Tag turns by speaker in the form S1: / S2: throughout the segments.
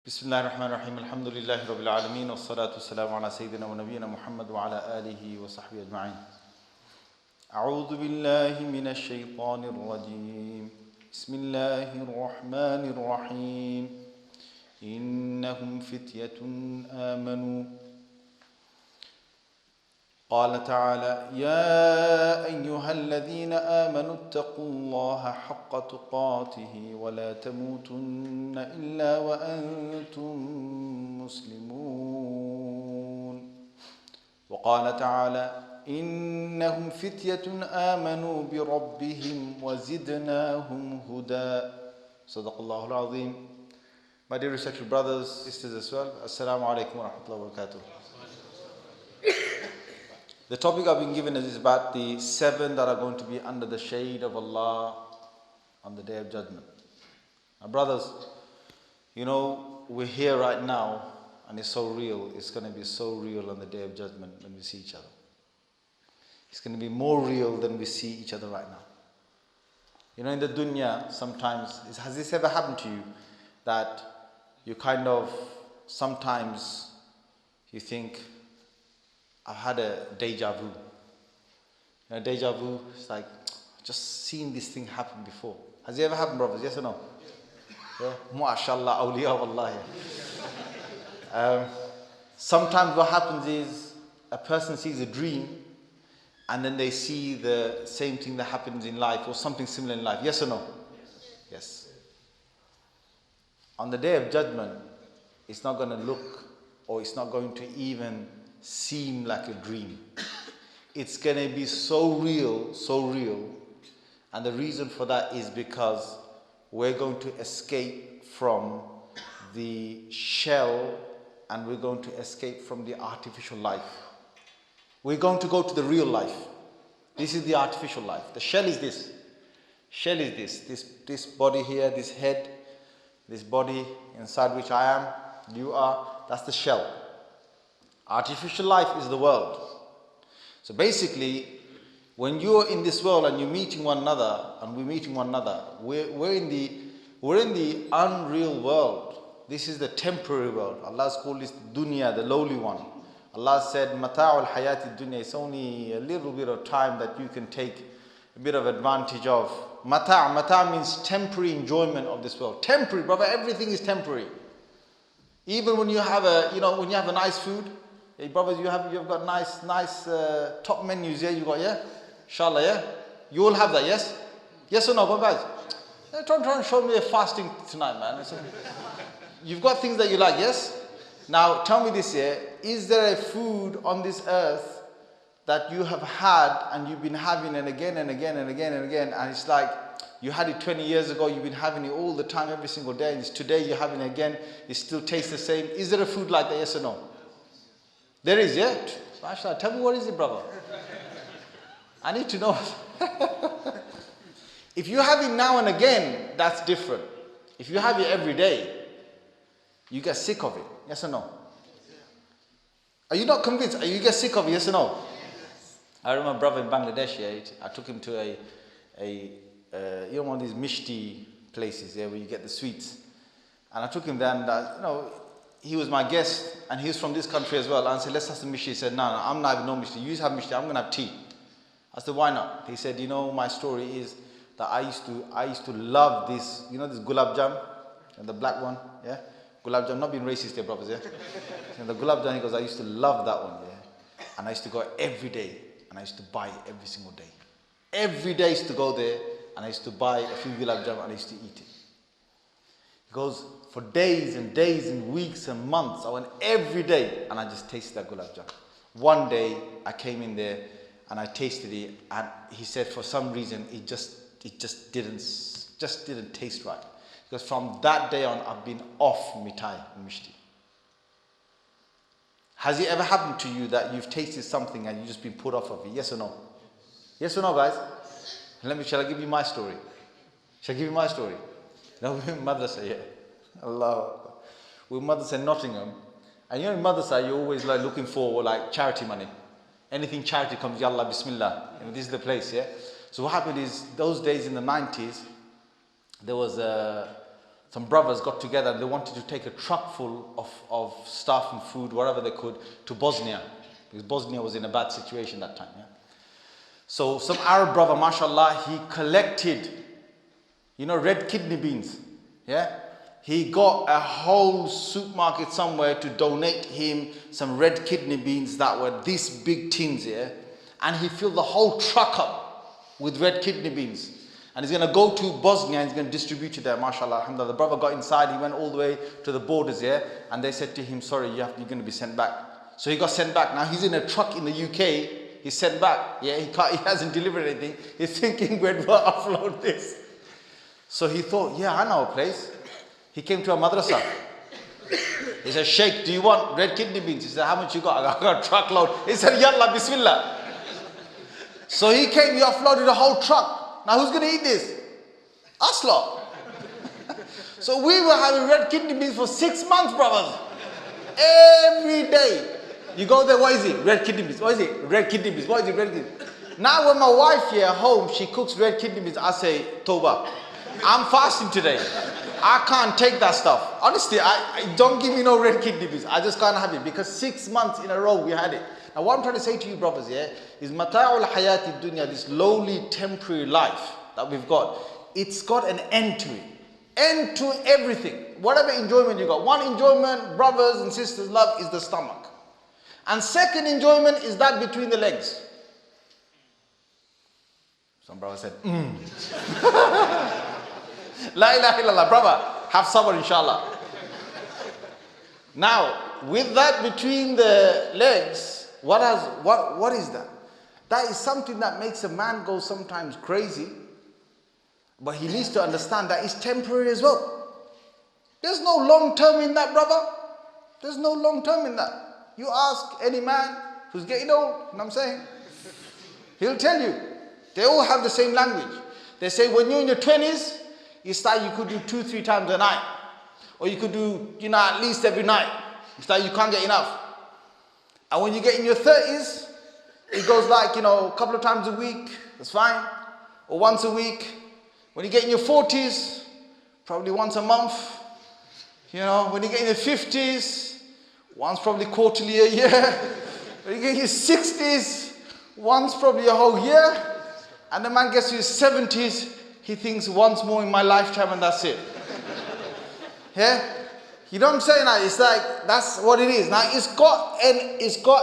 S1: Bismillahirrahmanirrahim. Alhamdulillahi Rabbil Alameen. Wassalatu wassalamu ala Sayyidina wa Nabiyyina Muhammad wa ala alihi wa sahbihi ajma'in. A'udhu billahi minash shaytanir rajim. Bismillahir rahmanir rahim. Innahum fityatun amanu. قال تعالى يا أيها الذين آمنوا اتقوا الله حق تقاته ولا تموتن إلا وأنتم مسلمون وقال تعالى إنهم فتية آمنوا بربهم وزدناهم هدى صدق الله العظيم. My dear respected brothers, sisters as well, Assalamu alaikum wa rahmatullahi wa barakatuh. The topic I've been given is about the 7 that are going to be under the shade of Allah on the Day of Judgment. Now brothers, you know, we're here right now and it's so real. It's going to be so real on the Day of Judgment when we see each other. It's going to be more real than we see each other right now. You know, in the dunya, sometimes, has this ever happened to you that you kind of, sometimes you think, I've had a deja vu. You know, deja vu, it's like, just seen this thing happen before. Has it ever happened, brothers? Yes or no? Yeah? MashaAllah, awliya wallahi. Sometimes what happens is, a person sees a dream, and then they see the same thing that happens in life, or something similar in life. Yes or no? Yes. On the Day of Judgment, it's not going to look, or it's not going to even seem like a dream. It's going to be so real, so real. And the reason for that is because we're going to escape from the shell and we're going to escape from the artificial life. We're going to go to the real life. This is the artificial life. The shell is this. Shell is this body here, this head, this body inside which I am, you are, that's the shell. Artificial life is the world. So basically, when you're in this world and you're meeting one another, and we're meeting one another, we're in the unreal world. This is the temporary world. Allah's called this dunya, the lowly one. Allah said, Mata'ul hayati dunya. It's only a little bit of time that you can take a bit of advantage of. Mata' means temporary enjoyment of this world. Temporary, brother. Everything is temporary. Even when you have a nice food. Hey brothers, you've got nice top menus here. You got, yeah, inshallah, yeah. You all have that, yes? Yes or no, guys? Try and show me a fasting tonight, man. You've got things that you like, yes? Now tell me this here: is there a food on this earth that you have had and you've been having it again and again and again and again, and it's like you had it 20 years ago, you've been having it all the time, every single day, and it's today you're having it again, it still tastes the same? Is there a food like that, yes or no? There is, yeah? MashaAllah, tell me what is it, brother? I need to know. If you have it now and again, that's different. If you have it every day, you get sick of it, yes or no? Are you not convinced? You get sick of it, yes or no? I remember a brother in Bangladesh, yeah, I took him to one of these mishti places, yeah, where you get the sweets. And I took him there and, he was my guest, and he was from this country as well. And I said, let's have some mishti. He said, no, I'm not having no mishti. You have mishti, I'm going to have tea. I said, why not? He said, my story is that I used to love this, this gulab jam, and the black one, yeah? Gulab jam, not being racist here, brothers, yeah? And the gulab jam, he goes, I used to love that one, yeah? And I used to go every day, and I used to buy it every single day. Every day I used to go there, and I used to buy a few gulab jam, and I used to eat it. He goes, for days and days and weeks and months, I went every day and I just tasted that gulab jam. One day I came in there and I tasted it, and he said for some reason it just didn't taste right. Because from that day on I've been off mitai and mishti. Has it ever happened to you that you've tasted something and you've just been put off of it? Yes or no? Yes or no, guys? Shall I give you my story? Shall I give you my story? No, we're in madrasa, yeah. Allah. We're in madrasa in Nottingham. And in madrasa, you're always like looking for like charity money. Anything charity comes, yallah, bismillah. This is the place, yeah. So what happened is, those days in the 90s, there was a some brothers got together and they wanted to take a truck full of stuff and food, whatever they could, to Bosnia. Because Bosnia was in a bad situation that time. Yeah? So some Arab brother, mashallah, he collected, red kidney beans. Yeah? He got a whole supermarket somewhere to donate him some red kidney beans that were this big tins, yeah? And he filled the whole truck up with red kidney beans. And he's going to go to Bosnia and he's going to distribute it there, mashallah, alhamdulillah. The brother got inside, he went all the way to the borders, yeah? And they said to him, sorry, you're going to be sent back. So he got sent back. Now he's in a truck in the UK, he's sent back. Yeah, he hasn't delivered anything. He's thinking, where do I offload this? So he thought, yeah, I know a place. He came to a madrasa. He said, Sheikh, do you want red kidney beans? He said, how much you got? I got a truckload. He said, Yallah, Bismillah. So he came, he offloaded a whole truck. Now who's going to eat this? Us lot. So we were having red kidney beans for 6 months, brothers. Every day. You go there, what is it? Red kidney beans. What is it? Red kidney beans. What is it? Red kidney beans. Now when my wife here at home, she cooks red kidney beans, I say, Toba, I'm fasting today. I can't take that stuff. Honestly, I don't give me no red kidney beans. I just can't have it because 6 months in a row we had it. Now what I'm trying to say to you brothers, yeah, is mata'ul hayati dunya, this lowly temporary life that we've got, it's got an end to it. End to everything. Whatever enjoyment you got. One enjoyment, brothers and sisters, love is the stomach. And second enjoyment is that between the legs. Some brother said, La ilaha illallah, brother, have sabr inshallah. Now, with that between the legs, what is that? That is something that makes a man go sometimes crazy, but he needs to understand that it's temporary as well. There's no long term in that, brother. There's no long term in that. You ask any man who's getting old, you know what I'm saying? He'll tell you. They all have the same language. They say when you're in your 20s, you could do 2-3 times a night. Or you could do, at least every night. It's like you can't get enough. And when you get in your 30s, it goes like, a couple of times a week, that's fine. Or once a week. When you get in your 40s, probably once a month. When you get in your 50s, once probably quarterly a year. When you get in your 60s, once probably a whole year. And the man gets to his 70s, he thinks once more in my lifetime and that's it. Yeah? You know what I'm saying? It's like, that's what it is. Now, it's got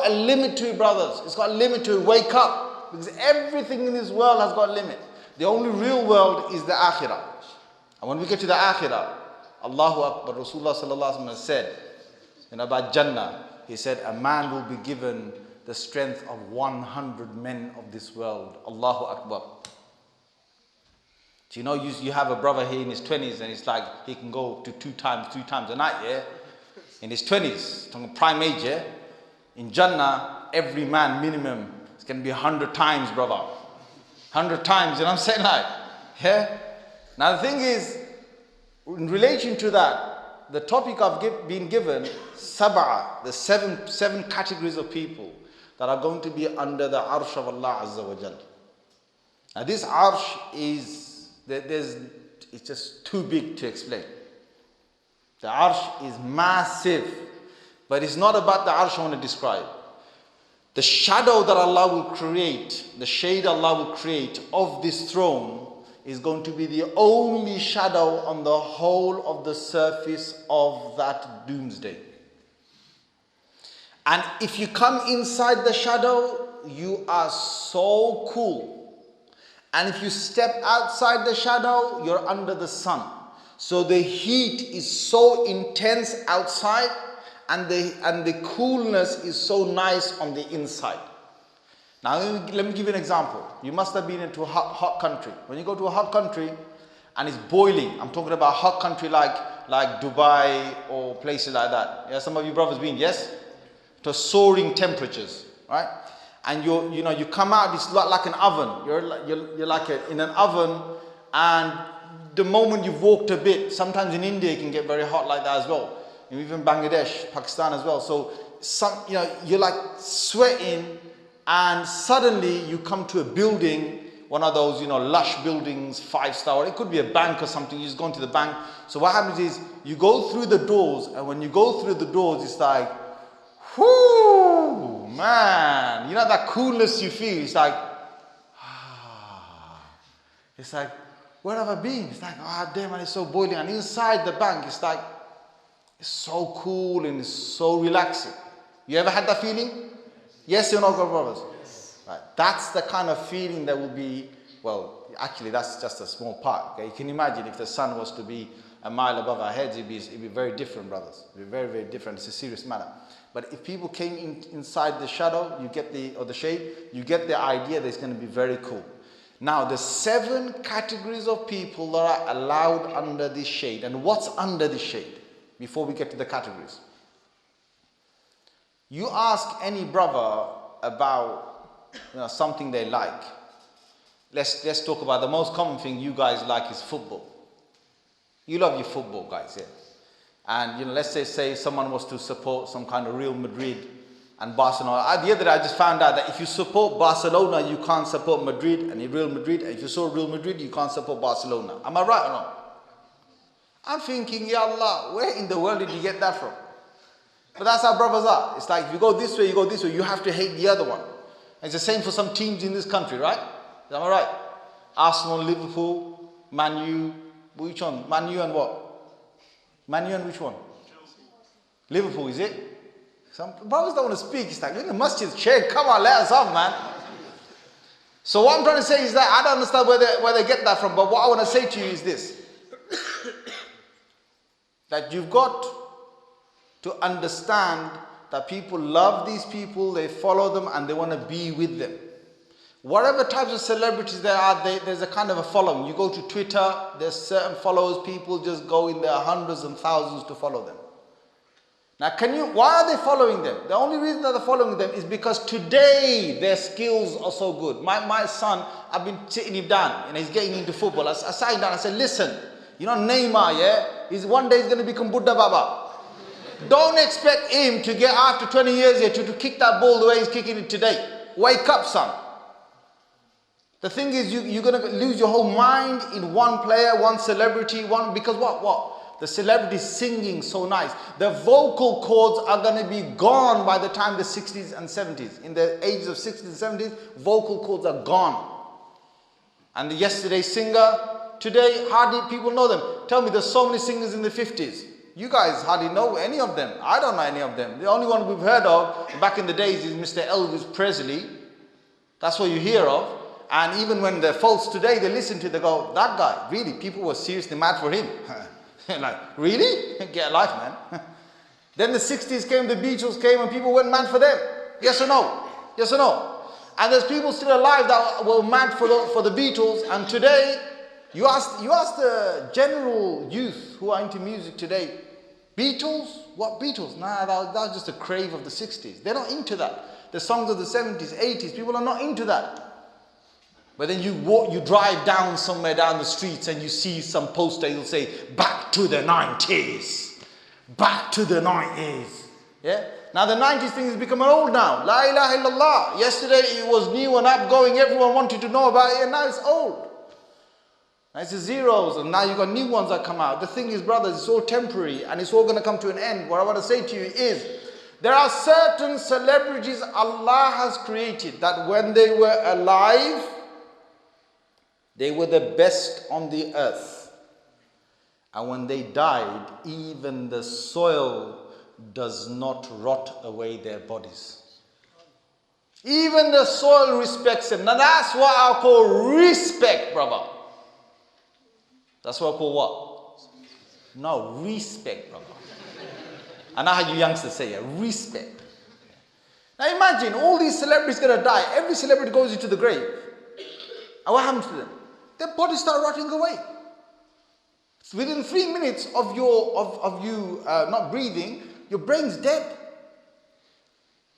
S1: a limit to it, brothers. It's got a limit to it. Wake up. Because everything in this world has got a limit. The only real world is the akhirah. And when we get to the akhirah, Allahu Akbar, Rasulullah sallallahu alaihi wasallam said, about Jannah, he said, a man will be given the strength of 100 men of this world. Allahu Akbar. So you have a brother here in his 20s and it's like he can go to 2 times, 3 times a night, yeah? In his 20s, talking prime age, yeah? In Jannah, every man minimum is going to be 100 times, brother. 100 times, you know what I'm saying? Like, yeah? Now the thing is, in relation to that, the topic I've been given, sab'a, the seven categories of people that are going to be under the arsh of Allah Azza wa Jal. Now this arsh it's just too big to explain. The arsh is massive, but it's not about the arsh I want to describe. The shadow that Allah will create, the shade Allah will create of this throne is going to be the only shadow on the whole of the surface of that doomsday. And if you come inside the shadow, you are so cool. And if you step outside the shadow, you're under the sun. So the heat is so intense outside, and the coolness is so nice on the inside. Now let me give you an example. You must have been into a hot country. When you go to a hot country and it's boiling, I'm talking about hot country like Dubai or places like that. Yeah, some of you brothers been, yes? To soaring temperatures, right? And you come out, it's like an oven. You're like in an oven, and the moment you've walked a bit, sometimes in India it can get very hot like that as well. Even Bangladesh, Pakistan as well. So you're like sweating, and suddenly you come to a building one of those, lush buildings, 5-star. It could be a bank or something. You just go into the bank. So what happens is you go through the doors, and when you go through the doors, it's like, whoo, man. You know that coolness you feel? It's like, it's like, where have I been? It's like, damn, man, it's so boiling. And inside the bank, it's like, it's so cool and it's so relaxing. You ever had that feeling? Yes or no, brothers? Yes. Right. That's the kind of feeling that will be, well, actually, that's just a small part. Okay? You can imagine if the sun was to be a mile above our heads, it'd be very different, brothers. It'd be very, very different. It's a serious matter. But if people came inside the shadow, or the shade, you get the idea that it's going to be very cool. Now, the 7 categories of people that are allowed under this shade. And what's under this shade? Before we get to the categories. You ask any brother about something they like. Let's talk about the most common thing you guys like is football. You love your football, guys, yeah. And let's say someone was to support some kind of Real Madrid and Barcelona. The other day I just found out that if you support Barcelona, you can't support Madrid and Real Madrid. And if you support Real Madrid, you can't support Barcelona. Am I right or not? I'm thinking, Ya Allah, where in the world did you get that from? But that's how brothers are. It's like if you go this way, you have to hate the other one. And it's the same for some teams in this country, right? Am I right? Arsenal, Liverpool, Man U, which one? Man U and what? Man U and which one? Chelsea. Liverpool, is it? Some brothers don't want to speak. It's like, you're in the masjid, Shaykh, come on, let us off, man. So what I'm trying to say is that I don't understand where they get that from, but what I want to say to you is this. That you've got to understand that people love these people, they follow them, and they want to be with them. Whatever types of celebrities there are, there's a kind of a following. You go to Twitter, there's certain followers, people just go in there hundreds and thousands to follow them. Now, why are they following them? The only reason that they're following them is because today their skills are so good. My son, I've been sitting him down and he's getting into football. I sat him down and I said, listen, Neymar, yeah? One day he's going to become Buddha Baba. Don't expect him to get after 20 years here to kick that ball the way he's kicking it today. Wake up, son. The thing is, you're going to lose your whole mind in one player, one celebrity, because what? The celebrity is singing so nice. The vocal cords are going to be gone by the time the 60s and 70s. In the ages of 60s and 70s, vocal cords are gone. And the yesterday's singer, today hardly people know them. Tell me, there's so many singers in the 50s. You guys hardly know any of them. I don't know any of them. The only one we've heard of back in the days is Mr. Elvis Presley. That's what you hear of. And even when the folks today, they listen to it, they go, that guy, really, people were seriously mad for him. Like, really? Get a life, man. Then the 60s came, the Beatles came, and people went mad for them. Yes or no? Yes or no? And there's people still alive that were mad for the Beatles. And today, you ask the general youth who are into music today, Beatles? What Beatles? Nah, that was just a crave of the 60s. They're not into that. The songs of the 70s, 80s, people are not into that. But then you drive down somewhere down the streets and you see some poster, you'll say, back to the 90s. Back to the 90s. Yeah? Now the 90s thing is becoming old now. La ilaha illallah. Yesterday it was new and upgoing, everyone wanted to know about it, and now it's old. Now it's the zeros, and now you've got new ones that come out. The thing is, brothers, it's all temporary and it's all going to come to an end. What I want to say to you is, there are certain celebrities Allah has created that when they were alive, they were the best on the earth. And when they died, even the soil does not rot away their bodies. Even the soil respects them. Now that's what I call respect, brother. That's what I call what? No, respect, brother. I know how you youngsters say it, respect. Now imagine, all these celebrities going to die. Every celebrity goes into the grave. And what happens to them? Their bodies start rotting away. Within 3 minutes of you not breathing, your brain's dead.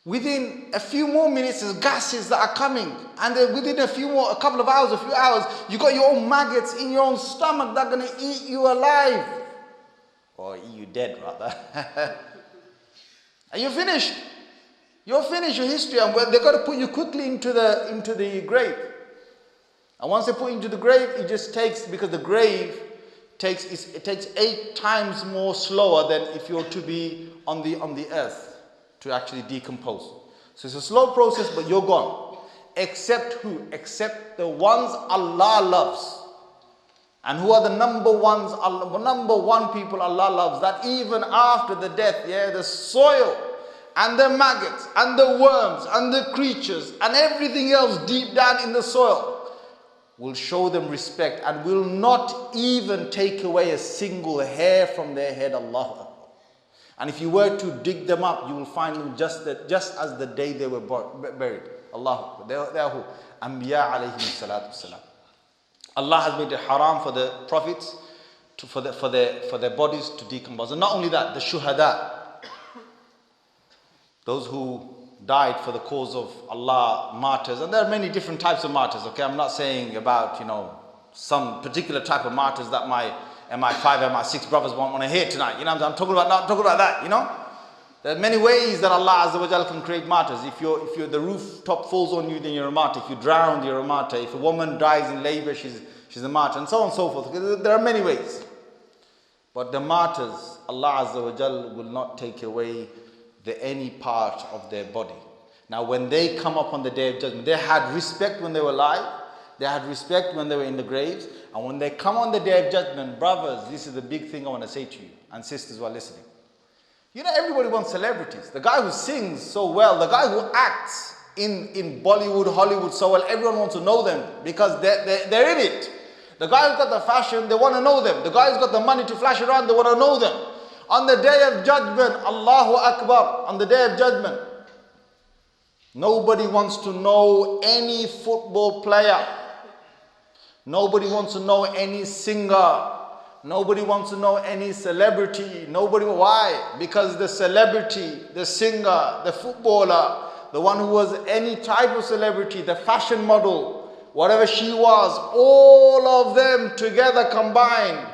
S1: Within a few more minutes, there's gases that are coming. And then within a few hours, you got your own maggots in your own stomach that are going to eat you alive. Or eat you dead, rather. And you're finished. You're finished your history. And they've got to put you quickly into the grave. And once they put into the grave, it just takes, because the grave it takes 8 times more slower than if you were to be on the earth to actually decompose. So it's a slow process, but you're gone. Except who? Except the ones Allah loves. And who are the number one people Allah loves, that even after the death, the soil and the maggots and the worms and the creatures and everything else deep down in the soil will show them respect and will not even take away a single hair from their head. Allahu Akbar. And if you were to dig them up, you will find them just as the day they were buried. Allahu Akbar. They are who? Anbiya alayhim salatu wasalam. Allah has made it haram for the prophets for their bodies to decompose. And not only that, the shuhada, those who died for the cause of Allah, martyrs. And there are many different types of martyrs, okay? I'm not saying about, some particular type of martyrs that my MI5, MI6 brothers want to hear tonight. You know what I'm talking about? Not talking about that, There are many ways that Allah Azza wa Jal can create martyrs. If the rooftop falls on you, then you're a martyr. If you drown, you're a martyr. If a woman dies in labor, she's a martyr, and so on and so forth. There are many ways. But the martyrs, Allah Azza wa Jal will not take away any part of their body. Now when they come up on the Day of Judgment, they had respect when they were alive, they had respect when they were in the graves, and when they come on the Day of Judgment, brothers, this is the big thing I want to say to you, and sisters who are listening. Everybody wants celebrities. The guy who sings so well, the guy who acts in Bollywood, Hollywood so well, everyone wants to know them because they're in it. The guy who's got the fashion, they want to know them. The guy who's got the money to flash around, they want to know them. On the Day of Judgment, Allahu Akbar, on the Day of Judgment, nobody wants to know any football player. Nobody wants to know any singer. Nobody wants to know any celebrity. Why? Because the celebrity, the singer, the footballer, the one who was any type of celebrity, the fashion model, whatever she was, all of them together combined,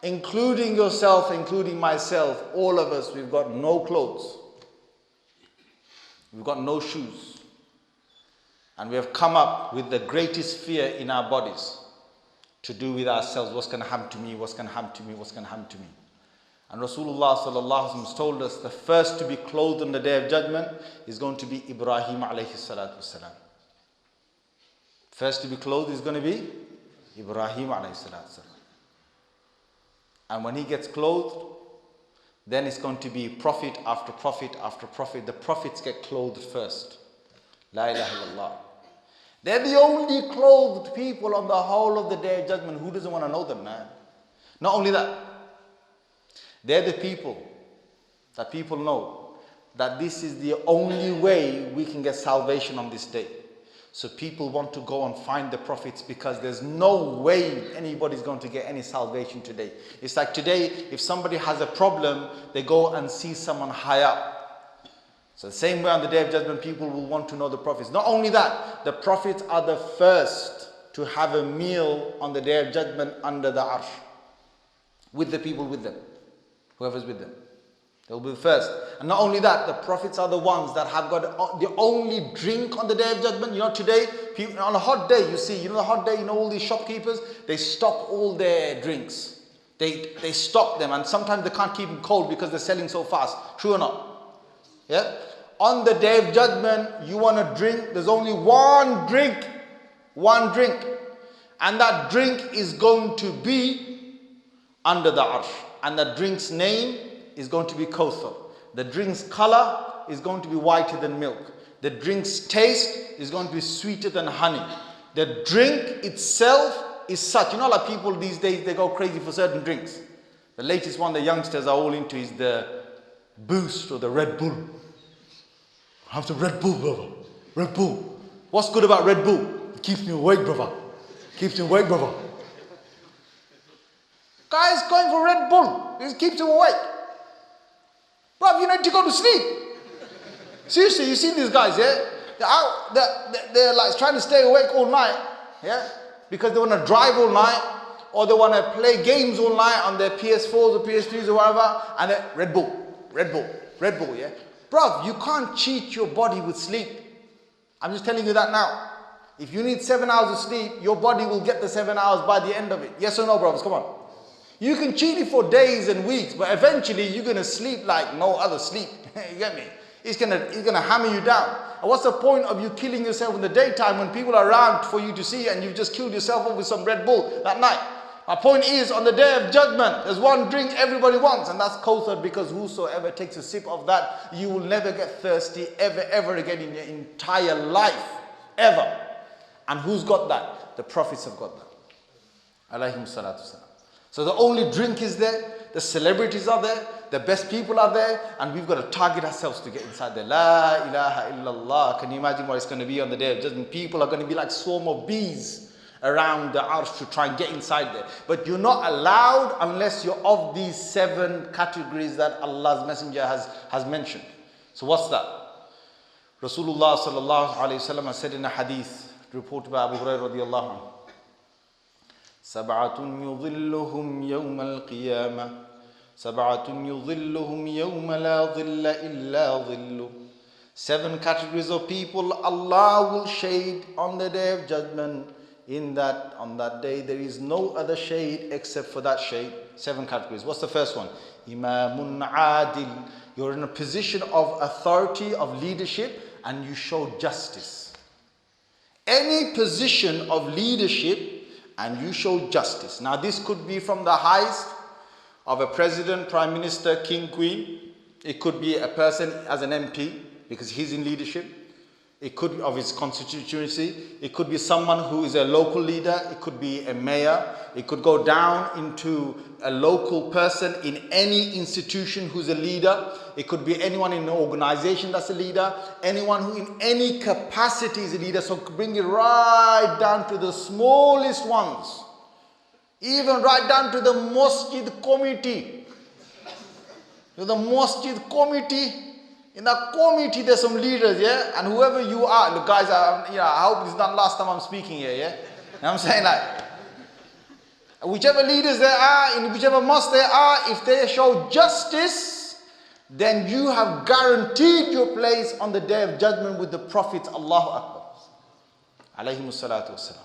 S1: including yourself, including myself, all of us, we've got no clothes. We've got no shoes. And we have come up with the greatest fear in our bodies to do with ourselves. What's going to happen to me? What's going to happen to me? What's going to happen to me? And Rasulullah sallallahu alaihi wasallam told us the first to be clothed on the Day of Judgment is going to be Ibrahim alayhi salatu wasalam. First to be clothed is going to be Ibrahim alayhi salatu wasalam. And when he gets clothed, then it's going to be prophet after prophet after prophet. The prophets get clothed first. La ilaha illallah. They're the only clothed people on the whole of the Day of Judgment. Who doesn't want to know them, man? Not only that, they're the people that people know that this is the only way we can get salvation on this day. So people want to go and find the prophets because there's no way anybody's going to get any salvation today. It's like today, if somebody has a problem, they go and see someone high up. So the same way on the Day of Judgment, people will want to know the prophets. Not only that, the prophets are the first to have a meal on the Day of Judgment under the arsh. With the people with them. Whoever's with them. They'll be the first. And not only that, the prophets are the ones that have got the only drink on the Day of Judgment. Today, people, on a hot day, the hot day, all these shopkeepers, they stock all their drinks. They stock them, and sometimes they can't keep them cold because they're selling so fast. True or not? Yeah? On the Day of Judgment, you want a drink, there's only one drink. One drink. And that drink is going to be under the arsh. And that drink's name is going to be Kawthar. The drink's color is going to be whiter than milk. The drink's taste is going to be sweeter than honey. The drink itself is such. Like people these days, they go crazy for certain drinks. The latest one the youngsters are all into is the Boost or the Red Bull. Have some Red Bull, brother. Red Bull. What's good about Red Bull? It keeps me awake, brother. Keeps me awake, brother. Guy's going for Red Bull. It keeps him awake. Bro, you need to go to sleep. Seriously, you see these guys, yeah? They're like trying to stay awake all night, yeah? Because they want to drive all night, or they want to play games all night on their PS4s or PS3s or whatever, and then Red Bull, yeah? Bro, you can't cheat your body with sleep. I'm just telling you that now. If you need 7 hours of sleep, your body will get the 7 hours by the end of it. Yes or no, brothers? Come on. You can cheat it for days and weeks, but eventually you're going to sleep like no other sleep. You get me? It's gonna hammer you down. And what's the point of you killing yourself in the daytime when people are around for you to see, and you've just killed yourself up with some Red Bull that night? My point is, on the day of judgment, there's one drink everybody wants, and that's Kawthar, because whosoever takes a sip of that, you will never get thirsty ever again in your entire life. Ever. And who's got that? The prophets have got that. Alayhim salatu salam. So the only drink is there, the celebrities are there, the best people are there, and we've got to target ourselves to get inside there. La ilaha illallah. Can you imagine what it's going to be on the day of judgment? People are going to be like swarm of bees around the arsh to try and get inside there. But you're not allowed unless you're of these 7 categories that Allah's Messenger has mentioned. So what's that? Rasulullah sallallahu alayhi wa sallam has said in a hadith reported by Abu Hurairah radiallahu anhu, سبعة يظلهم يوم القيامة سبعة يظلهم يوم لا ظل إلا ظل. 7 categories of people Allah will shade on the day of judgment. On that day there is no other shade except for that shade. 7 categories. What's the first one? Imamun adil. You're in a position of authority, of leadership, and you show justice. Any position of leadership and you show justice. Now this could be from the highest of a president, prime minister, king, queen. It could be a person as an MP because he's in leadership. It could be of his constituency. It could be someone who is a local leader. It could be a mayor. It could go down into a local person in any institution who's a leader. It could be anyone in an organization that's a leader. Anyone who in any capacity is a leader. So bring it right down to the smallest ones. Even right down to the masjid committee. To the masjid committee. In that committee, there's some leaders, yeah? And whoever you are, look guys, I hope this is not last time I'm speaking here, yeah? You know what I'm saying? Like, whichever leaders there are, in whichever mosque they are, if they show justice, then you have guaranteed your place on the day of judgment with the prophets. Allahu Akbar. Alayhimus salatu wassalam.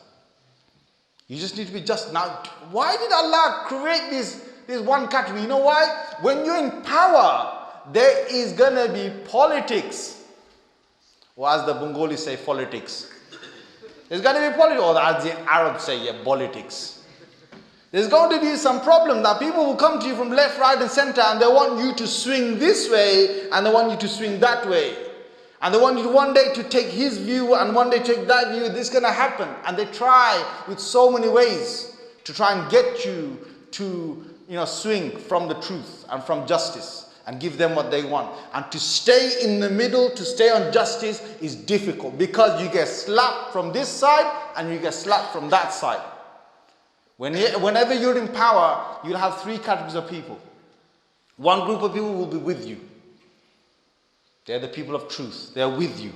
S1: You just need to be just. Now, why did Allah create this one category? You know why? When you're in power, there is going to be politics. Or as the Bengalis say, politics. There's going to be politics. Or as the Arabs say, yeah, politics. There's going to be some problem. Now people will come to you from left, right and center, and they want you to swing this way, and they want you to swing that way. And they want you one day to take his view, and one day take that view. This is going to happen. And they try with so many ways to try and get you to, swing from the truth and from justice. And give them what they want. And to stay in the middle, to stay on justice is difficult because you get slapped from this side and you get slapped from that side. Whenever you're in power, you'll have 3 categories of people. One group of people will be with you. They're the people of truth. They're with you.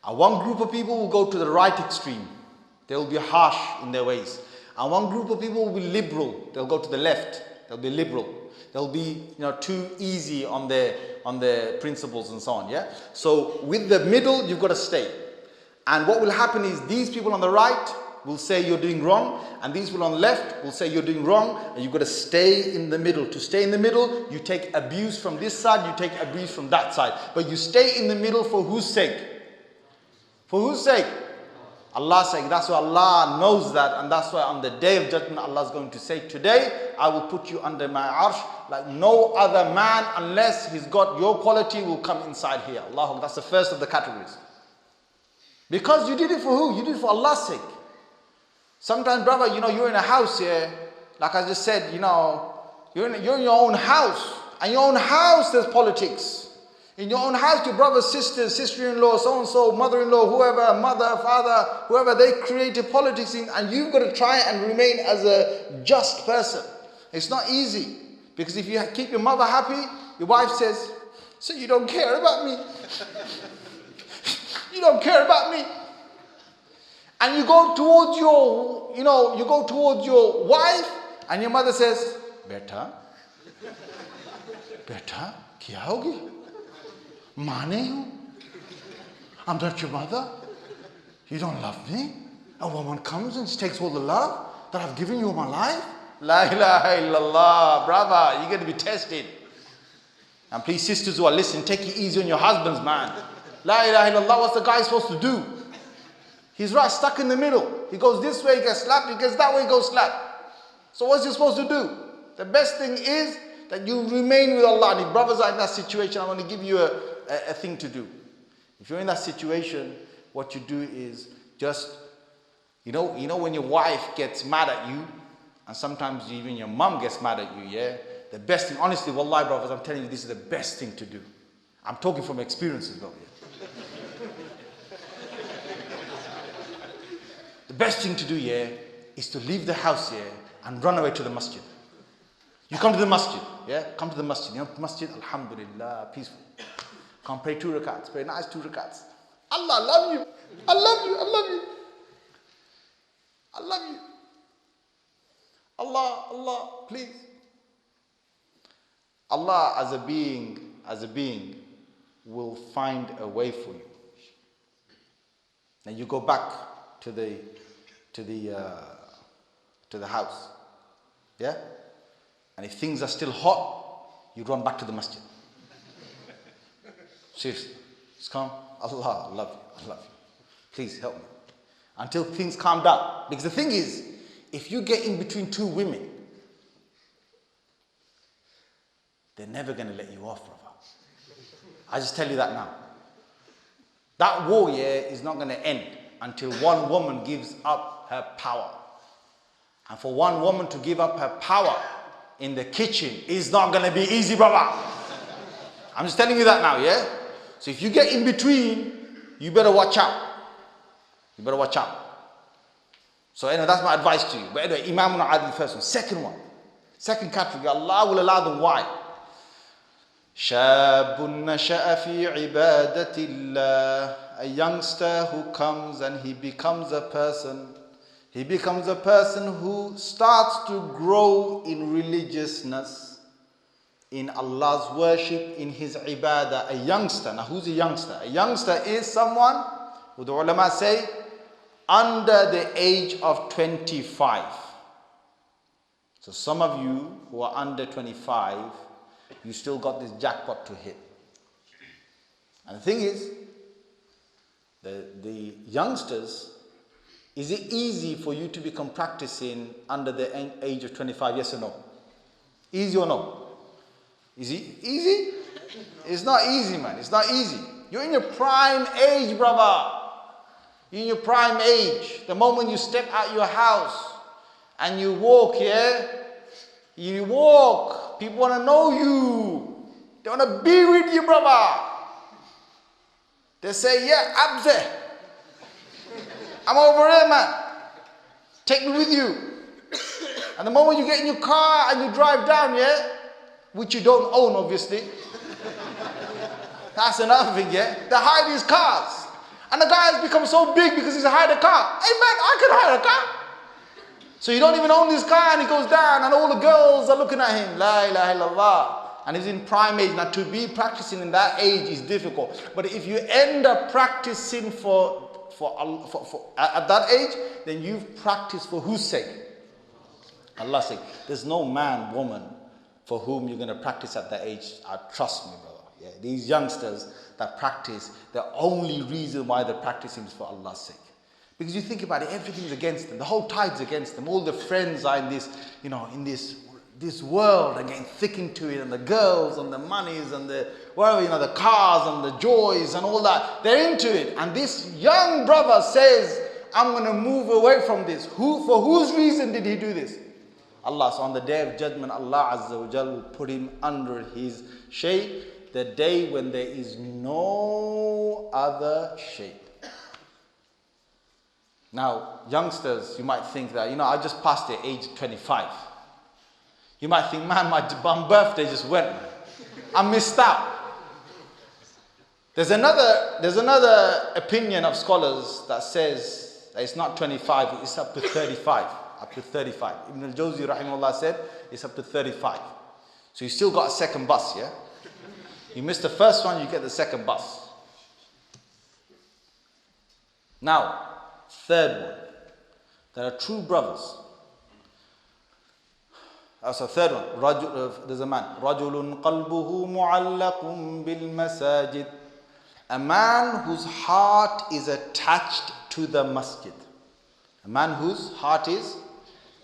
S1: And one group of people will go to the right extreme. They will be harsh in their ways. And one group of people will be liberal. They'll go to the left. They'll be liberal. They'll be, too easy on their principles and so on, yeah? So with the middle, you've got to stay. And what will happen is these people on the right will say you're doing wrong, and these people on the left will say you're doing wrong, and you've got to stay in the middle. To stay in the middle, you take abuse from this side, you take abuse from that side. But you stay in the middle for whose sake? For whose sake? Allah's sake. That's why Allah knows that, and that's why on the day of judgment Allah is going to say, today I will put you under my arsh like no other man, unless he's got your quality, will come inside here. Allah, that's the first of the categories. Because you did it for who? You did it for Allah's sake. Sometimes, brother, you're in a house here, like I just said, you're in your own house, and your own house there's politics. In your own house, your brothers, sisters, sister-in-law, so-and-so, mother-in-law, whoever, mother, father, whoever, they created politics in, and you've got to try and remain as a just person. It's not easy. Because if you keep your mother happy, your wife says, so you don't care about me. You don't care about me. And you go towards your wife, and your mother says, Beta, kya hogi? Mane hu? I'm not your mother. You don't love me? A woman comes and she takes all the love that I've given you all my life? La ilaha illallah, brother, you're going to be tested. And please, sisters who are listening, take it easy on your husbands, man. La ilaha illallah, what's the guy supposed to do? He's right stuck in the middle. He goes this way, he gets slapped. He gets that way, he goes slapped. So what's he supposed to do? The best thing is that you remain with Allah. And if brothers are in that situation, I want to give you a thing to do. If you're in that situation, what you do is just, you know when your wife gets mad at you, and sometimes even your mum gets mad at you, yeah? The best thing, honestly, wallahi brothers, I'm telling you, this is the best thing to do. I'm talking from experience as well, yeah? The best thing to do, yeah, is to leave the house, yeah, and run away to the masjid. You come to the masjid, yeah? Come to the masjid. You know, masjid, alhamdulillah, peaceful. Come pray 2 rakats, pray nice 2 rakats. Allah, I love you. I love you, I love you. I love you. Allah, please. Allah as a being will find a way for you. And you go back to the house. Yeah? And if things are still hot, you run back to the masjid. Seriously. Just come. Allah, I love you. I love you. Please help me. Until things calm down. Because the thing is, if you get in between 2 women, they're never going to let you off, brother. I just tell you that now. That war, yeah, is not going to end until one woman gives up her power. And for one woman to give up her power in the kitchen is not going to be easy, brother. I'm just telling you that now, yeah? So if you get in between, you better watch out. You better watch out. So anyway, that's my advice to you. But anyway, Imam al-Adil, first one. Second one. Second category, Allah will allow them. Why? شاب نشأ في عبادة الله. A youngster who comes and he becomes a person who starts to grow in religiousness, in Allah's worship, in his ibadah. A youngster. Now who's a youngster? A youngster is someone who the ulama say under the age of 25. So some of you who are under 25, you still got this jackpot to hit. And the thing is, the youngsters, is it easy for you to become practicing under the age of 25, yes or no? Easy or no? Is it easy? It's not easy, man. It's not easy. You're in your prime age, brother. You're in your prime age. The moment you step out your house and you walk, yeah? You walk. People want to know you. They want to be with you, brother. They say, yeah, Abze. I'm over here, man. Take me with you. And the moment you get in your car and you drive down, yeah? Which you don't own, obviously. That's another thing, yeah? They hide these cars. And the guy has become so big because he's hired a car. Hey, man, I could hire a car. So you don't even own this car, and he goes down and all the girls are looking at him. La ilaha illallah. And he's in prime age. Now to be practicing in that age is difficult. But if you end up practicing at that age, then you've practiced for whose sake? Allah's sake. There's no man, woman for whom you're going to practice at that age. Trust me, brother. Yeah, these youngsters that practice, the only reason why they're practicing is for Allah's sake. Because you think about it, everything's against them. The whole tide's against them. All the friends are in this, in this world and getting thick into it, and the girls and the monies and the the cars and the joys and all that. They're into it. And this young brother says, I'm going to move away from this. For whose reason did he do this? Allah. So on the day of judgment, Allah Azza wa Jal will put him under his shade, the day when there is no other shade. Now, youngsters, you might think that, I just passed the age of 25. You might think, man, my birthday just went. I missed out. There's another opinion of scholars that says that it's not 25, it's up to 35. Up to 35. Ibn al-Jawzi rahimahullah said it's up to 35. So you still got a second bus, yeah? You missed the first one, you get the second bus. Now, Third one, there are true brothers. So third one, there's a man. رَجُلٌ قَلْبُهُ مُعَلَّقٌ بِالْمَسَاجِدِ. A man whose heart is attached to the masjid. A man whose heart is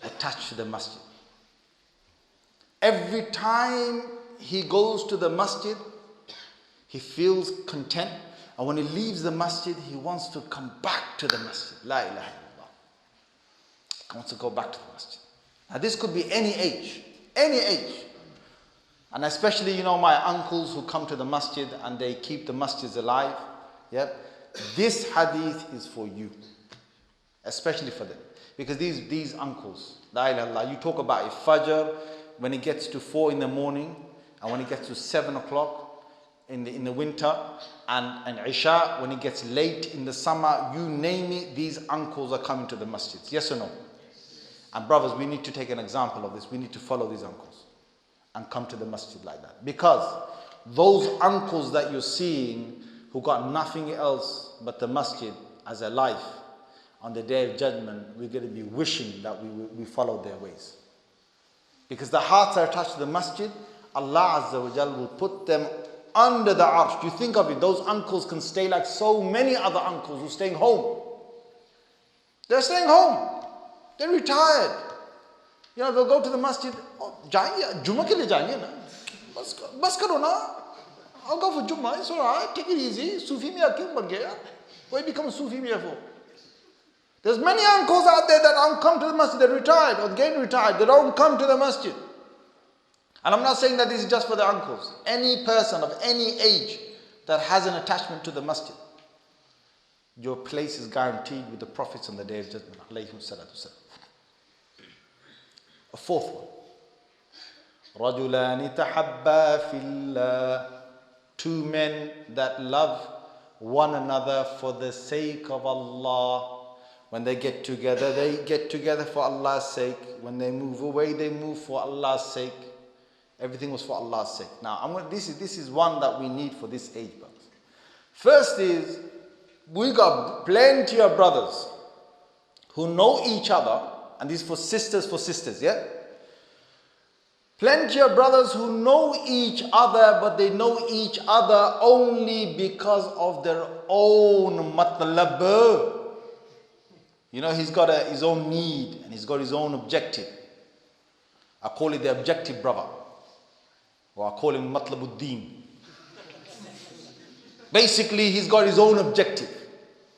S1: attached to the masjid. Every time he goes to the masjid, he feels content. And when he leaves the masjid, he wants to come back to the masjid. La ilaha illallah. He wants to go back to the masjid. Now this could be any age. Any age. And especially, my uncles who come to the masjid and they keep the masjids alive. Yep. This hadith is for you. Especially for them. Because these uncles, la ilaha illallah, you talk about Fajr when it gets to 4 in the morning, and when it gets to 7 o'clock in the winter, and Isha when it gets late in the summer, you name it, these uncles are coming to the masjids. Yes or no? And brothers, we need to take an example of this. We need to follow these uncles and come to the masjid like that. Because those uncles that you're seeing who got nothing else but the masjid as a life, on the day of judgment, we're going to be wishing that we followed their ways. Because the hearts are attached to the masjid, Allah Azza wa Jal will put them under the arsh. You think of it, those uncles can stay like so many other uncles who are staying home. They're staying home. They're retired. They'll go to the masjid. Oh, Jummah ke liye jayenge na. Bas karo na. I'll go for Jummah. It's alright. Take it easy. Sufi miya kyun ban gaya? Why become a Sufi miya for? There's many uncles out there that don't come to the masjid. They're retired or getting retired. They don't come to the masjid. And I'm not saying that this is just for the uncles. Any person of any age that has an attachment to the masjid, your place is guaranteed with the prophets on the day of judgment. A fourth one. رَجُلَانِ تَحَبَّا فِي اللَّهِ. Two men that love one another for the sake of Allah. When they get together for Allah's sake. When they move away, they move for Allah's sake. Everything was for Allah's sake. Now, this is one that we need for this age, brothers. First is, we got plenty of brothers who know each other, and this is for sisters, yeah? Plenty of brothers who know each other, but they know each other only because of their own matlab. He's got his own need, and he's got his own objective. I call it the objective brother. Or I call him Matlabuddin. Basically, he's got his own objective.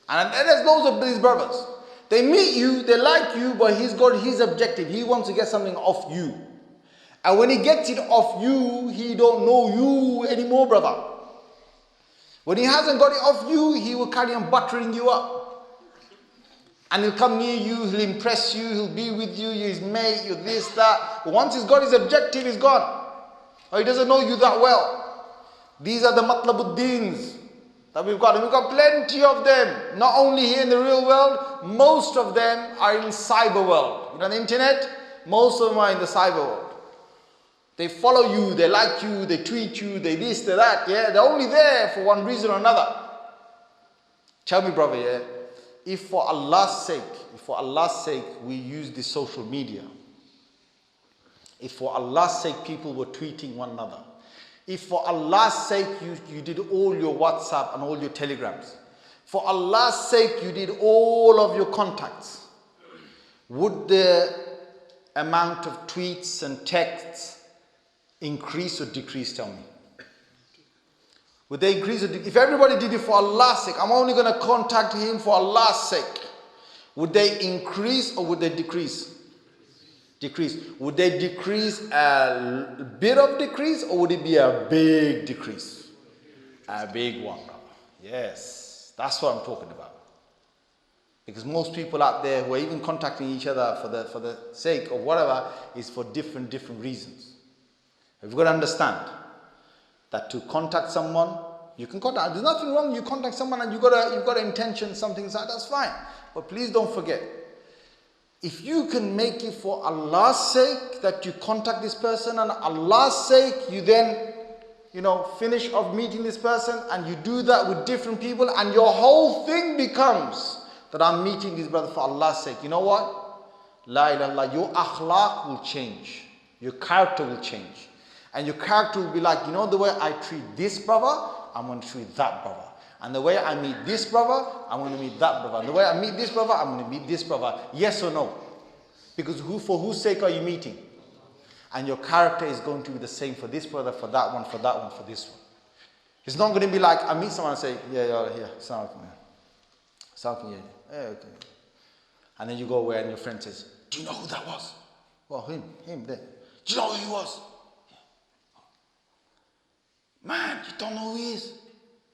S1: And there's loads of these brothers. They meet you, they like you, but he's got his objective. He wants to get something off you. And when he gets it off you, he don't know you anymore, brother. When he hasn't got it off you, he will carry on buttering you up. And he'll come near you, he'll impress you, he'll be with you, you're his mate, you're this, that. But once he's got his objective, he's gone. Or he doesn't know you that well. These are the matlabuddins that we've got. And we've got plenty of them. Not only here in the real world, most of them are in cyber world. The internet, most of them are in the cyber world. They follow you, they like you, they tweet you, they this, they that. Yeah, they're only there for one reason or another. Tell me, brother, yeah, if for Allah's sake we use the social media, if for Allah's sake people were tweeting one another, if for Allah's sake you did all your WhatsApp and all your telegrams, for Allah's sake you did all of your contacts, would the amount of tweets and texts increase or decrease? Tell me. Would they increase or decrease? If everybody did it for Allah's sake, I'm only going to contact him for Allah's sake, would they increase or would they decrease? Decrease. Would they decrease a bit of decrease or would it be a big decrease? A big one, brother. Yes, that's what I'm talking about. Because most people out there who are even contacting each other for the sake of whatever is for different reasons. You've got to understand that to contact someone, you can contact. There's nothing wrong. You contact someone and you've got an intention, something inside. That's fine. But please don't forget, if you can make it for Allah's sake that you contact this person, and Allah's sake you then, finish off meeting this person, and you do that with different people, and your whole thing becomes that I'm meeting these brothers for Allah's sake. You know what? La ilaha illallah, your akhlaq will change. Your character will change. And your character will be like, you know the way I treat this brother, I'm going to treat that brother. And the way I meet this brother, I'm going to meet that brother. And the way I meet this brother, I'm going to meet this brother. Yes or no? Because for whose sake are you meeting? And your character is going to be the same for this brother, for that one, for that one, for this one. It's not going to be like, I meet someone and say, yeah, Assalamu alaikum, yeah, okay. And then you go away and your friend says, do you know who that was? Well, him there. Do you know who he was? Man, you don't know who he is.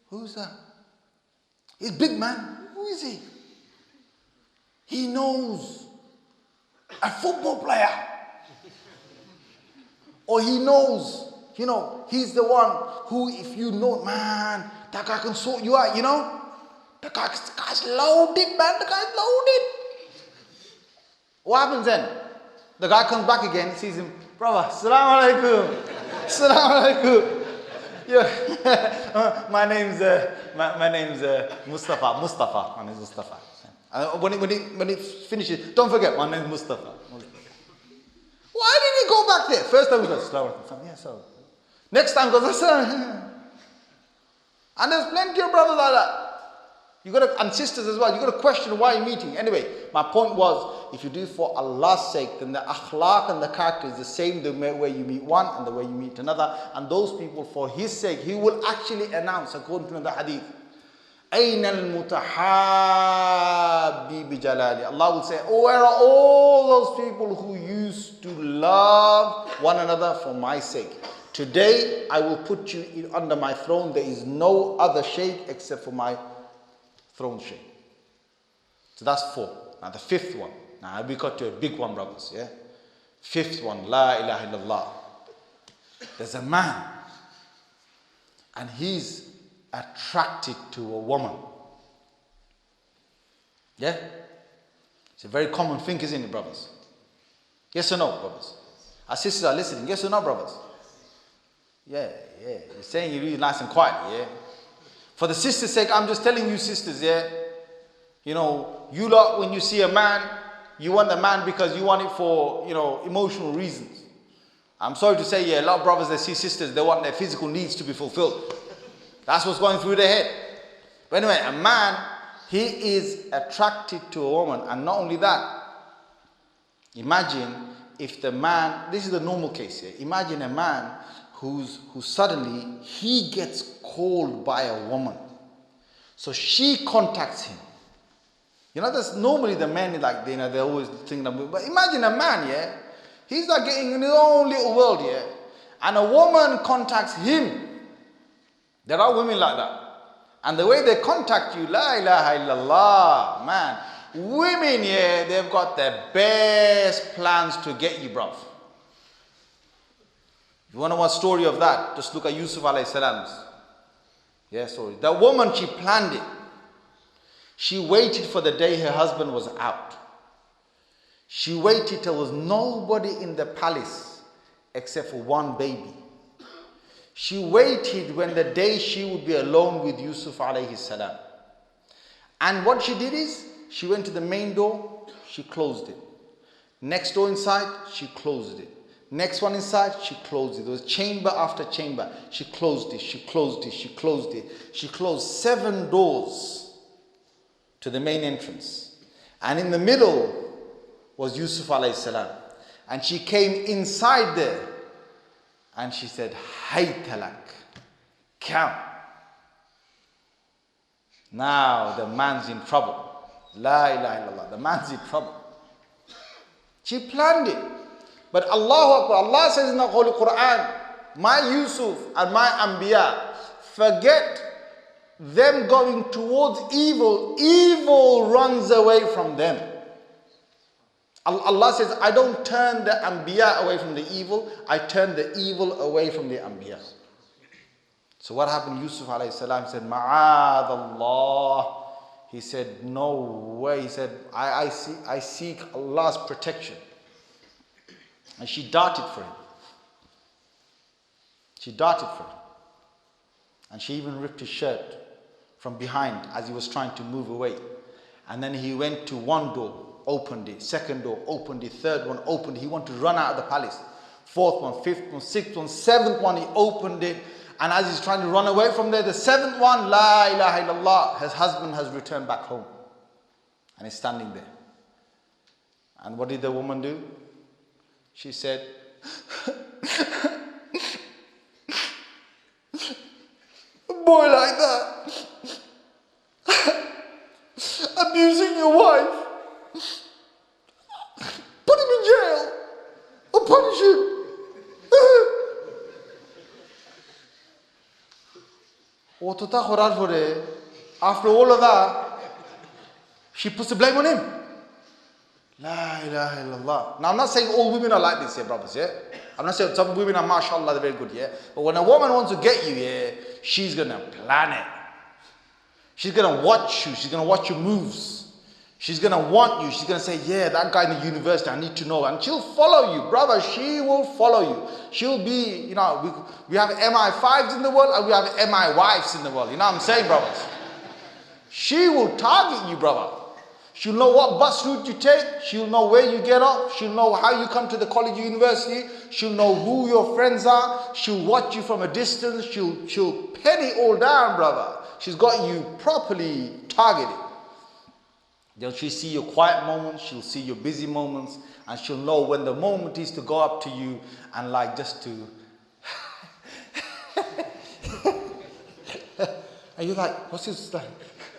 S1: Who's that? He's big, man. Who is he? He knows a football player. Or he knows, he's the one who, if you know, man, that guy can sort you out, The guy's loaded, man. The guy's loaded. What happens then? The guy comes back again, sees him, brother, Assalamu alaikum. Assalamu alaikum. Yeah. My name's Mustafa. My name's Mustafa. When he finishes, don't forget, my name's Mustafa. Why did he go back there? First time he goes, Assalamu alaikum. Yeah, so. Next time he goes, Assalamu. And there's plenty of brothers like that. And sisters as well, you got to question why you're meeting. Anyway, my point was, if you do it for Allah's sake, then the akhlaq and the character is the same the way you meet one and the way you meet another. And those people, for His sake, He will actually announce, according to the hadith, أَيْنَ الْمُتَحَابِّي بِجَلَالِي. Allah will say, oh, where are all those people who used to love one another for my sake? Today, I will put you under my throne. There is no other shaykh except for my throne shaykh. So that's 4. Now the 5th one. Now we got to a big one, brothers. Yeah. 5th one. La ilaha illallah. There's a man, and he's attracted to a woman. Yeah. It's a very common thing, isn't it, brothers? Yes or no, brothers? Our sisters are listening. Yes or no, brothers? Yeah. You're saying you're really nice and quiet. Yeah. For the sisters' sake, I'm just telling you, sisters, yeah. You lot, when you see a man, you want the man because you want it for, emotional reasons. I'm sorry to say, yeah, a lot of brothers, they see sisters, they want their physical needs to be fulfilled. That's what's going through their head. But anyway, a man, he is attracted to a woman. And not only that, imagine if the man, this is the normal case here. Imagine a man who suddenly, he gets called by a woman. So she contacts him. That's normally the men, like, they're always thinking about, but imagine a man, yeah, he's like getting in his own little world, yeah, and a woman contacts him. There are women like that. And the way they contact you, la ilaha illallah, man, women, yeah, they've got the best plans to get you, bruv. If you want to know a story of that, just look at Yusuf alayhi salam's story. The woman, she planned it. She waited for the day her husband was out. She waited till there was nobody in the palace except for one baby. She waited when the day she would be alone with Yusuf alayhi salam. And what she did is, she went to the main door, she closed it. Next door inside, she closed it. Next one inside, she closed it. There was chamber after chamber. She closed it, she closed it, she closed it. She closed 7 doors to the main entrance. And in the middle was Yusuf alayhi salam. And she came inside there. And she said, Haytalak, come. Now the man's in trouble. La ilaha illallah, the man's in trouble. She planned it. But Allahu Akbar, Allah says in the Holy Quran, my Yusuf and my Anbiya, forget them going towards evil. Evil runs away from them. Allah says, I don't turn the Anbiya away from the evil, I turn the evil away from the Anbiya. So what happened? Yusuf alayhi salam said, Ma'adallah. He said, no way. He said, I seek Allah's protection. And she darted for him. She darted for him. And she even ripped his shirt from behind as he was trying to move away. And then he went to one door, opened it, second door, opened it, third one, opened it. He wanted to run out of the palace. Fourth one, fifth one, sixth one, seventh one, he opened it. And as he's trying to run away from there, the seventh one, La ilaha illallah, his husband has returned back home. And he's standing there. And what did the woman do? She said, a boy like that, abusing your wife, put him in jail or punish him. After all of that, she puts the blame on him. La ilaha illallah. Now I'm not saying all women are like this here, brothers, yeah? I'm not saying some women are mashallah, they're very good, yeah? But when a woman wants to get you, yeah, she's gonna plan it. She's gonna watch you, she's gonna watch your moves. She's gonna want you, she's gonna say, yeah, that guy in the university, I need to know. And she'll follow you, brother, she will follow you. She'll be, you know, we have MI5s in the world and we have MI wives in the world. You know what I'm saying, brothers? She will target you, brother. She'll know what bus route you take. She'll know where you get off. She'll know how you come to the college or university. She'll know who your friends are. She'll watch you from a distance. She'll pen it all down, brother. She's got you properly targeted. Then she'll see your quiet moments. She'll see your busy moments. And she'll know when the moment is to go up to you and like just to... and you're like, what's this? Like,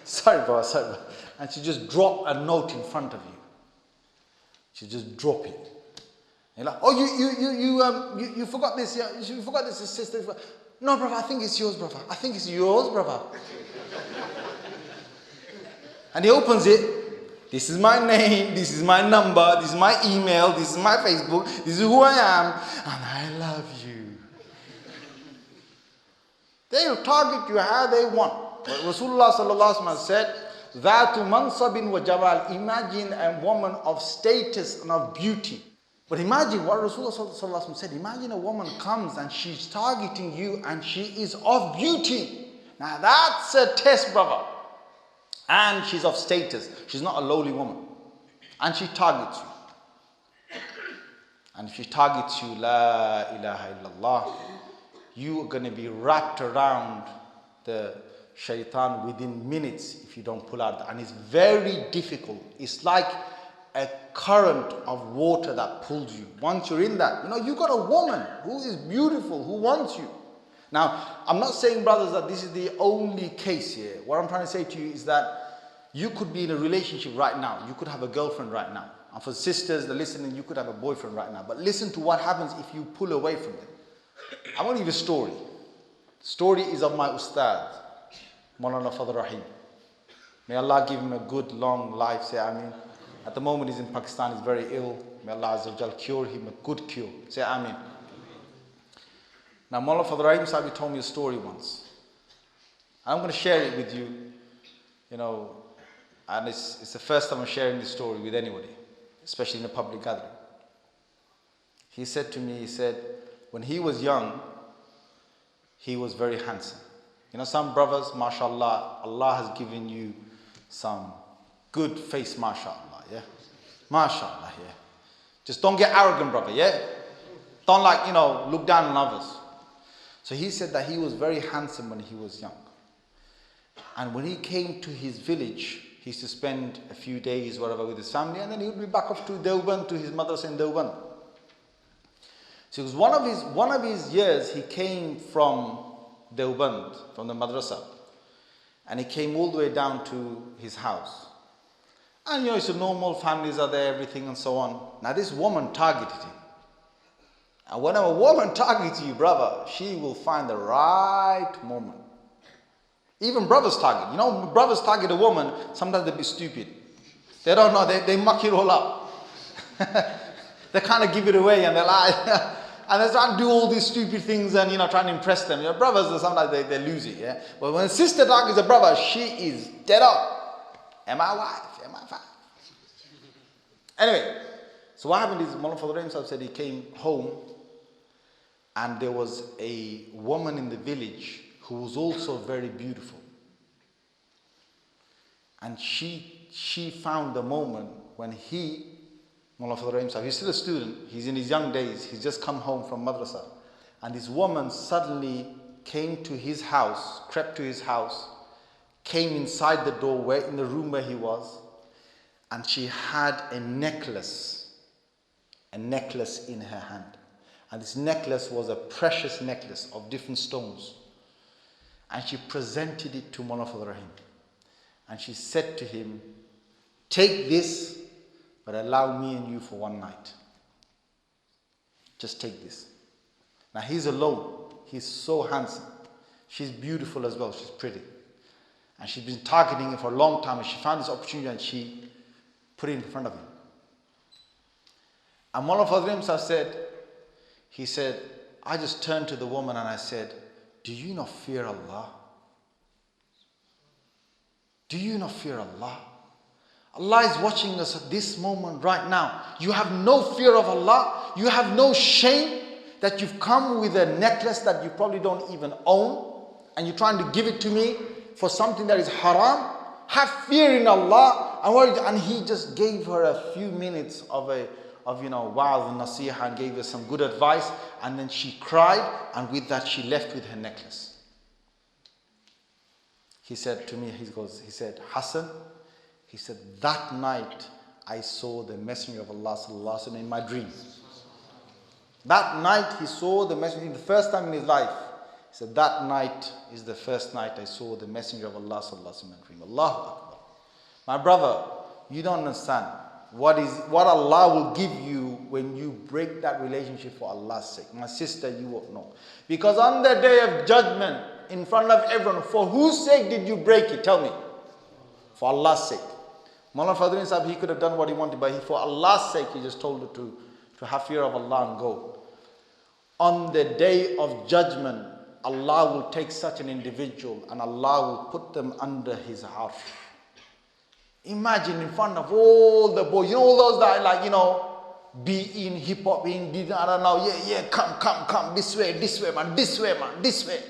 S1: sorry, bro, sorry, bro. And she just drop a note in front of you. She just drop it. You're like, oh, you forgot this, yeah? You forgot this, sister. No, brother, I think it's yours, brother. I think it's yours, brother. And he opens it. This is my name. This is my number. This is my email. This is my Facebook. This is who I am. And I love you. They'll target you how they want. But Rasulullah sallallahu alaihi wasallam said, Dhatu mansabin wa jamal. Imagine a woman of status and of beauty. But imagine what Rasulullah sallallahu alaihi wasallam said. Imagine a woman comes and she's targeting you and she is of beauty. Now that's a test, brother. And she's of status. She's not a lowly woman. And she targets you. And if she targets you, La ilaha illallah, you are going to be wrapped around the shaitan within minutes if you don't pull out. And it's very difficult. It's like a current of water that pulls you. Once you're in that, you know, you got a woman who is beautiful, who wants you. Now, I'm not saying, brothers, that this is the only case here. What I'm trying to say to you is that you could be in a relationship right now. You could have a girlfriend right now. And for sisters that are listening, you could have a boyfriend right now. But listen to what happens if you pull away from them. I'm going to give you a story. The story is of my ustad, Maulana Fadl Rahim. May Allah give him a good, long life, say Ameen. At the moment he's in Pakistan, he's very ill. May Allah Azza wa Jal cure him a good cure. Say Ameen. Now, Maulana Fadl Rahim Sahibi told me a story once. I'm going to share it with you, you know, and it's the first time I'm sharing this story with anybody, especially in a public gathering. He said to me, he said, when he was young, he was very handsome. You know, some brothers, mashallah, Allah has given you some good face, mashallah, yeah? Mashallah, yeah? Just don't get arrogant, brother, yeah? Don't like, you know, look down on others. So he said that he was very handsome when he was young. And when he came to his village, he used to spend a few days, whatever, with his family, and then he would be back off to Deoband, to his madrasa in Deoband. So it was one of his years, he came from Deoband, from the madrasa, and he came all the way down to his house. And you know, it's a normal, families are there, everything and so on. Now this woman targeted him. And when a woman targets you, brother, she will find the right moment. Even brothers target. You know, brothers target a woman, sometimes they be stupid. They don't know, they muck it all up. They kind of give it away and they lie. And they try to do all these stupid things and, you know, trying to impress them. You know, brothers, sometimes they lose it, yeah? But when a sister targets a brother, she is dead up. Am I wife? Am I fine? Anyway, so what happened is, Maulana Fadl himself said he came home and there was a woman in the village who was also very beautiful. And she found the moment when Mullah Fadl himself, he's still a student, he's in his young days, he's just come home from madrasa. And this woman suddenly came to his house, crept to his house, came inside the door, in the room where he was, and she had a necklace in her hand. And this necklace was a precious necklace of different stones. And she presented it to Mullah Fadl Rahim. And she said to him, take this, but allow me and you for one night. Just take this. Now he's alone. He's so handsome. She's beautiful as well. She's pretty. And she's been targeting him for a long time. And she found this opportunity and she put it in front of him. And Mullah Fadl himself said, he said, I just turned to the woman and I said, do you not fear Allah? Do you not fear Allah? Allah is watching us at this moment right now. You have no fear of Allah. You have no shame that you've come with a necklace that you probably don't even own. And you're trying to give it to me for something that is haram. Have fear in Allah. And he just gave her a few minutes of wa'az and nasiha and gave her some good advice. And then she cried. And with that she left with her necklace. He said to me, he said, Hasan, he said, that night I saw the Messenger of Allah sallallahu alaihi wasallam in my dream. That night he saw the Messenger, the first time in his life. He said, that night is the first night I saw the Messenger of Allah sallallahu alaihi wasallam in my dream. Allahu Akbar. My brother, you don't understand what Allah will give you when you break that relationship for Allah's sake. My sister, you won't know. Because on the day of judgment, in front of everyone, for whose sake did you break it? Tell me. For Allah's sake. Mullah Fadl Sahib, he could have done what he wanted, but for Allah's sake, he just told her to have fear of Allah and go. On the day of judgment, Allah will take such an individual and Allah will put them under His arsh. Imagine in front of all the boys, all those that are be in hip hop, I don't know, come, this way, man, this way.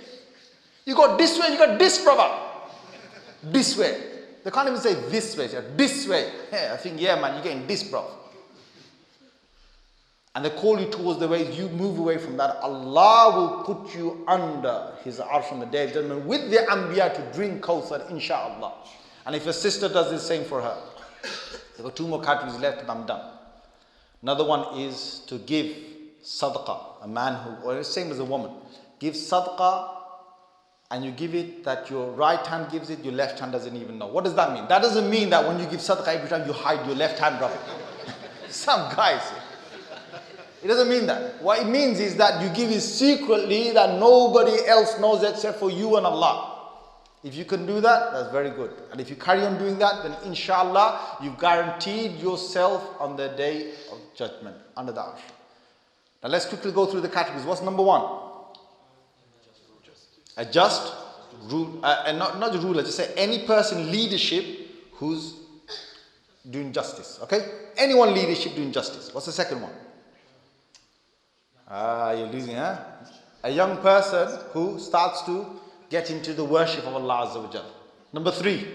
S1: You got this way, you got this, brother. This way. They can't even say this way, this way. Hey, I think, yeah, man, you're getting this, bro. And they call you towards the way you move away from that. Allah will put you under His arsh on the day of judgment with the Anbiya to drink Kawthar, inshaAllah. And if a sister does the same for her, there are two more categories left and I'm done. Another one is to give sadaqah. A man who, or the same as a woman, give sadaqah and you give it that your right hand gives it, your left hand doesn't even know. What does that mean? That doesn't mean that when you give sadaqah every time you hide your left hand, brother. Some guys. It doesn't mean that. What it means is that you give it secretly that nobody else knows except for you and Allah. If you can do that, that's very good. And if you carry on doing that, then inshallah, you've guaranteed yourself on the day of judgment, under the arsh. Now let's quickly go through the categories. What's number one? A just rule, and not the ruler, just say any person leadership who's doing justice. Okay? Anyone leadership doing justice. What's the second one? You're losing, huh? A young person who starts to get into the worship of Allah Azza wa Jal. Number 3.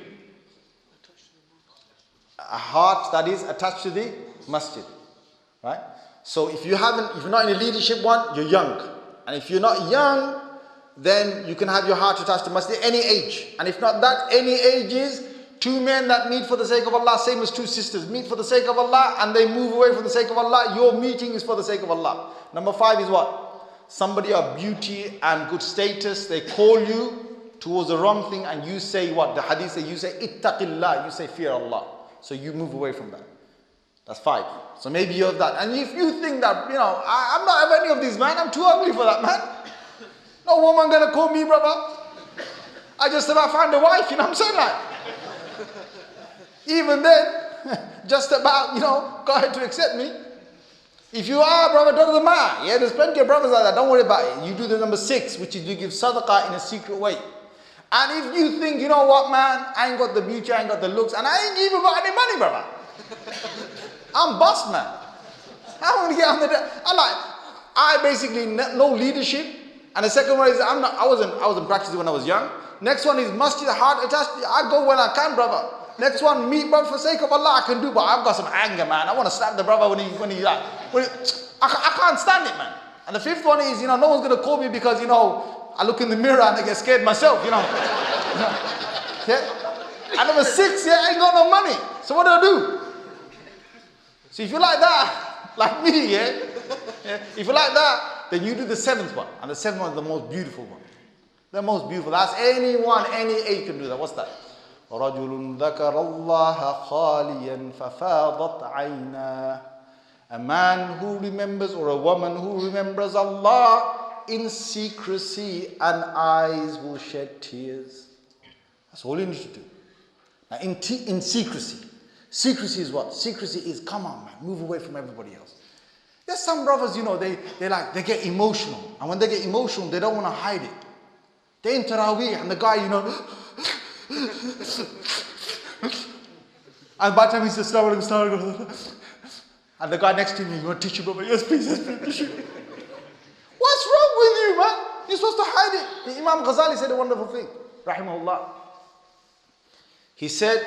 S1: A heart that is attached to the masjid. Right? So if you're not in a leadership one, you're young. And if you're not young, then you can have your heart attached to masjid any age. And if not that, any ages, 2 men that meet for the sake of Allah, same as 2 sisters, meet for the sake of Allah and they move away for the sake of Allah, your meeting is for the sake of Allah. Number 5 is what? Somebody of beauty and good status, they call you towards the wrong thing and you say what? The hadith says, you say, ittaqillah, you say fear Allah. So you move away from that. That's 5. So maybe you're that. And if you think that, I'm not of any of these, man, I'm too ugly for that, man. No woman gonna call me, brother. I just about found a wife, what I'm saying? Like, even then, just about, go ahead to accept me. If you are, brother, doesn't matter. Yeah, there's plenty of brothers like that. Don't worry about it. You do the number 6, which is you give sadaqah in a secret way. And if you think, you know what, man, I ain't got the beauty, I ain't got the looks, and I ain't even got any money, brother. I'm bust, man. I'm gonna get on I basically no leadership. And the second one is I wasn't practicing when I was young. Next one is masjid, heart attached. I go when I can, brother. Next one, me, bro, for sake of Allah, I can do, but I've got some anger, man. I want to slap the brother when he like, I can't stand it, man. And the fifth one is, no one's going to call me because, I look in the mirror and I get scared myself, Yeah? And number 6, I ain't got no money. So what do I do? So if you like that, like me, if you like that, then you do the 7th one. And the 7th one is the most beautiful one. The most beautiful. That's anyone, any age can do that. What's that? رَجُلٌ ذَكَرَ اللَّهَ خَالِيًا فَفَاضَتْ عَيْنَاهُ. A man who remembers, or a woman who remembers Allah in secrecy, and eyes will shed tears. That's all you need to do. Now in secrecy. Secrecy is what? Secrecy is, come on man, move away from everybody else. There's some brothers, they get emotional. And when they get emotional, they don't want to hide it. They're in Taraweeh and the guy, and by the time he says, and the guy next to me, you want tissue, brother? Yes, please, tissue. What's wrong with you, man? You're supposed to hide it. The Imam Ghazali said a wonderful thing, rahimahullah. He said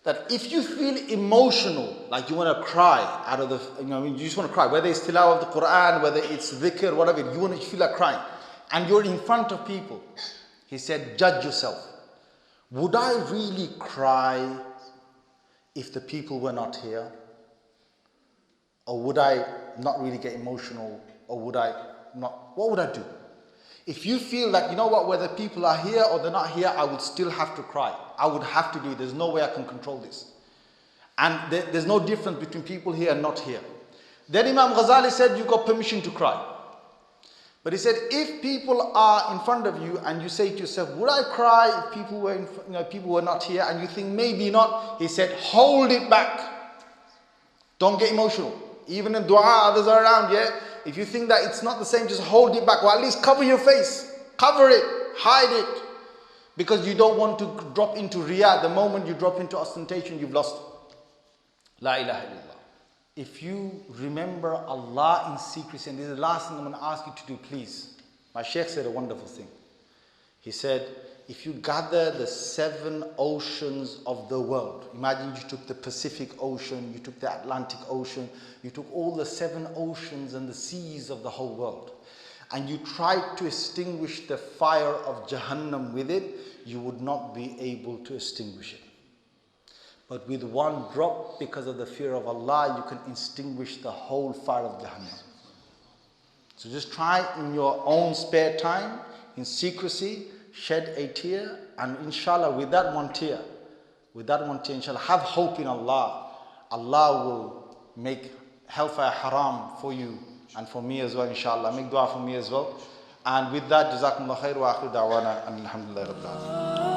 S1: that if you feel emotional, like you want to cry out of the, you just want to cry, whether it's tilawah of the Quran, whether it's dhikr, whatever, you feel like crying, and you're in front of people, he said, judge yourself. Would I really cry if the people were not here? Or would I not really get emotional? Or would I not? What would I do? If you feel like, whether people are here or they're not here, I would still have to cry. I would have to do it. There's no way I can control this. And there's no difference between people here and not here. Then Imam Ghazali said, you've got permission to cry. But he said, if people are in front of you and you say to yourself, would I cry if people were not here? And you think maybe not. He said, hold it back. Don't get emotional. Even in dua, others are around, If you think that it's not the same, just hold it back. Or at least cover your face. Cover it. Hide it. Because you don't want to drop into riyah. The moment you drop into ostentation, you've lost. La ilaha illallah. If you remember Allah in secrecy, and this is the last thing I'm going to ask you to do, please. My Shaykh said a wonderful thing. He said, if you gather the 7 oceans of the world, imagine you took the Pacific Ocean, you took the Atlantic Ocean, you took all the 7 oceans and the seas of the whole world, and you tried to extinguish the fire of Jahannam with it, you would not be able to extinguish it. But with one drop, because of the fear of Allah, you can extinguish the whole fire of Jahannam. So just try in your own spare time, in secrecy, shed a tear, and inshallah, with that one tear, inshallah, have hope in Allah. Allah will make hellfire haram for you and for me as well, inshallah. Make dua for me as well. And with that, jazakumullah khair wa akhiru da'wana, alhamdulillah rabbil alamin.